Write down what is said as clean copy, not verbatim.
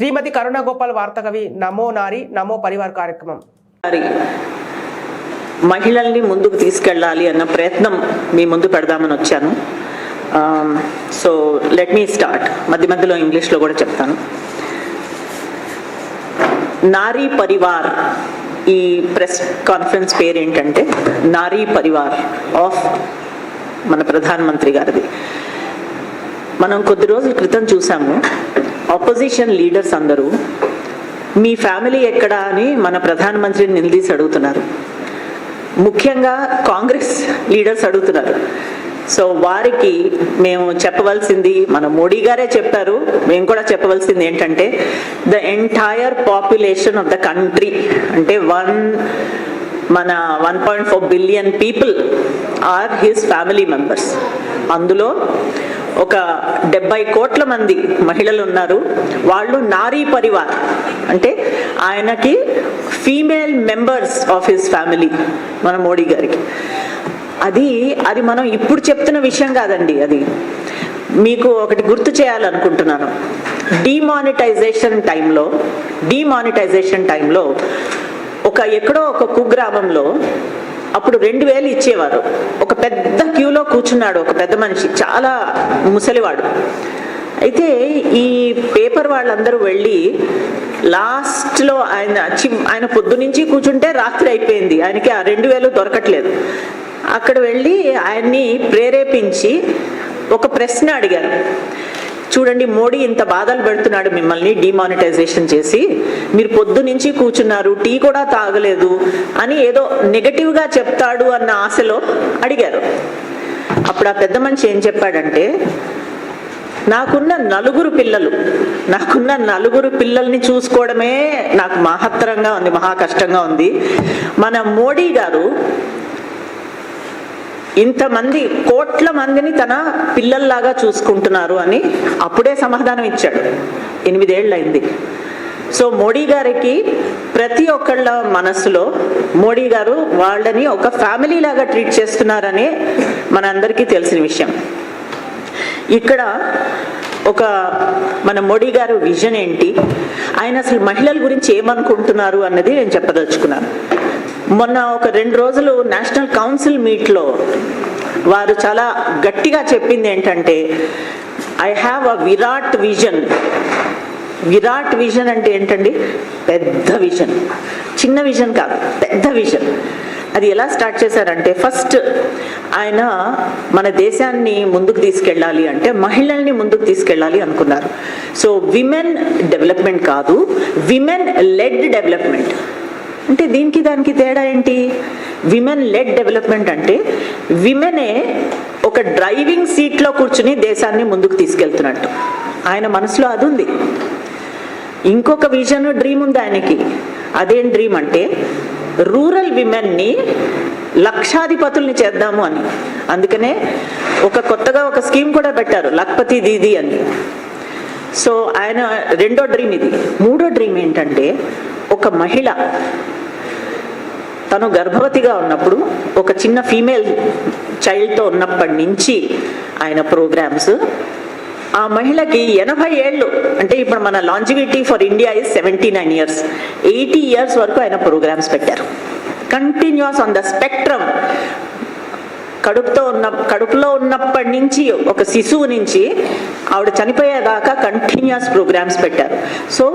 శ్రీమతి కరుణ గోపాల్ వార్తకవి నమో నారి నమో పరివార్ కార్యక్రమం మహిళల్ని ముందుకు తీసుకెళ్ళాలి అన్న ప్రయత్నం మీ ముందు పెడదామని వచ్చాను. So let me start. మధ్యలో ఇంగ్లీష్లో కూడా చెప్తాను. నారీ పరివార్, ఈ ప్రెస్ కాన్ఫరెన్స్ పేరు ఏంటంటే నారీ పరివార్ ఆఫ్ మన ప్రధానమంత్రి గారిది. మనం కొద్ది రోజుల క్రితం చూసాము, ఆపోజిషన్ లీడర్స్ అందరూ మీ ఫ్యామిలీ ఎక్కడా అని మన ప్రధానమంత్రిని నిలదీసి అడుగుతున్నారు. ముఖ్యంగా కాంగ్రెస్ లీడర్స్ అడుగుతున్నారు. సో వారికి మేము చెప్పవలసింది, మన మోడీ గారే చెప్పారు, మేము కూడా చెప్పవలసింది ఏంటంటే the entire population of the country, అంటే మన 1.4 billion people are his family members. అందులో ఒక 70 కోట్ల మంది మహిళలు ఉన్నారు. వాళ్ళు నారీ పరివార్, అంటే ఆయనకి female members of his family, మన మోడీ గారికి. అది మనం ఇప్పుడు చెప్తున్న విషయం కాదండి. అది మీకు ఒకటి గుర్తు చేయాలనుకుంటున్నాను. డిమానిటైజేషన్ టైంలో ఎక్కడో ఒక కుగ్రామంలో అప్పుడు 2000 ఇచ్చేవారు. ఒక పెద్ద క్యూలో కూర్చున్నాడు ఒక పెద్ద మనిషి, చాలా ముసలివాడు. అయితే ఈ పేపర్ వాళ్ళందరూ వెళ్ళి లాస్ట్లో ఆయన పొద్దు నుంచి కూర్చుంటే రాత్రి అయిపోయింది, ఆయనకి ఆ 2000 దొరకట్లేదు. అక్కడ వెళ్ళి ఆయన్ని ప్రేరేపించి ఒక ప్రశ్న అడిగారు. చూడండి, మోడీ ఇంత బాధలు పెడుతున్నాడు మిమ్మల్ని డిమానిటైజేషన్ చేసి, మీరు పొద్దు నుంచి కూర్చున్నారు, టీ కూడా తాగలేదు అని ఏదో నెగటివ్గా చెప్తాడు అన్న ఆశలో అడిగారు. అప్పుడు ఆ పెద్ద మనిషి ఏం చెప్పాడంటే, నాకున్న నలుగురు పిల్లల్ని చూసుకోవడమే నాకు మహత్తరంగా ఉంది, మహా కష్టంగా ఉంది. మన మోడీ గారు ఇంతమంది కోట్ల మందిని తన పిల్లల్లాగా చూసుకుంటున్నారు అని అప్పుడే సమాధానం ఇచ్చాడు. 8 ఏళ్ళు అయింది. సో మోడీ గారికి ప్రతి ఒక్కళ్ళ మనసులో మోడీ గారు వాళ్ళని ఒక ఫ్యామిలీ లాగా ట్రీట్ చేస్తున్నారని మనందరికీ తెలిసిన విషయం. ఇక్కడ మన మోడీ గారు విజన్ ఏంటి, ఆయన అసలు మహిళల గురించి ఏమనుకుంటున్నారు అన్నది నేను చెప్పదలుచుకున్నాను. మొన్న ఒక 2 రోజులు నేషనల్ కౌన్సిల్ మీట్లో వారు చాలా గట్టిగా చెప్పింది ఏంటంటే, I have a Virat vision. Virat vision అంటే ఏంటండి? పెద్ద విజన్, చిన్న విజన్ కాదు, పెద్ద విజన్. అది ఎలా స్టార్ట్ చేశారంటే, ఫస్ట్ ఆయన మన దేశాన్ని ముందుకు తీసుకెళ్ళాలి అంటే మహిళల్ని ముందుకు తీసుకెళ్ళాలి అనుకున్నారు. సో విమెన్ డెవలప్మెంట్ కాదు, విమెన్ లెడ్ డెవలప్మెంట్. అంటే దానికి తేడా ఏంటి? విమెన్ లెడ్ డెవలప్మెంట్ అంటే విమెనే ఒక డ్రైవింగ్ సీట్లో కూర్చుని దేశాన్ని ముందుకు తీసుకెళ్తున్నట్టు ఆయన మనసులో అది ఉంది. ఇంకొక విజన్, డ్రీమ్ ఉంది ఆయనకి. అదేం డ్రీమ్ అంటే రూరల్ విమెన్ని లక్షాధిపతుల్ని చేద్దాము అని. అందుకనే కొత్తగా ఒక స్కీమ్ కూడా పెట్టారు, లక్పతి దీది అని. సో ఆయన రెండో డ్రీమ్ ఇది. మూడో డ్రీమ్ ఏంటంటే, ఒక మహిళ తను గర్భవతిగా ఉన్నప్పుడు, ఒక చిన్న ఫీమేల్ చైల్డ్తో ఉన్నప్పటి నుంచి ఆయన ప్రోగ్రామ్స్, ఆ మహిళకి 80 ఏళ్ళు, అంటే ఇప్పుడు మన longevity for India is 79 years, 80 years వరకు ఆయన ప్రోగ్రామ్స్ పెట్టారు. Continuous on the spectrum. కడుపులో ఉన్నప్పటి నుంచి, ఒక శిశువు నుంచి ఆవిడ చనిపోయేదాకా కంటిన్యూస్ ప్రోగ్రామ్స్ పెట్టారు. సో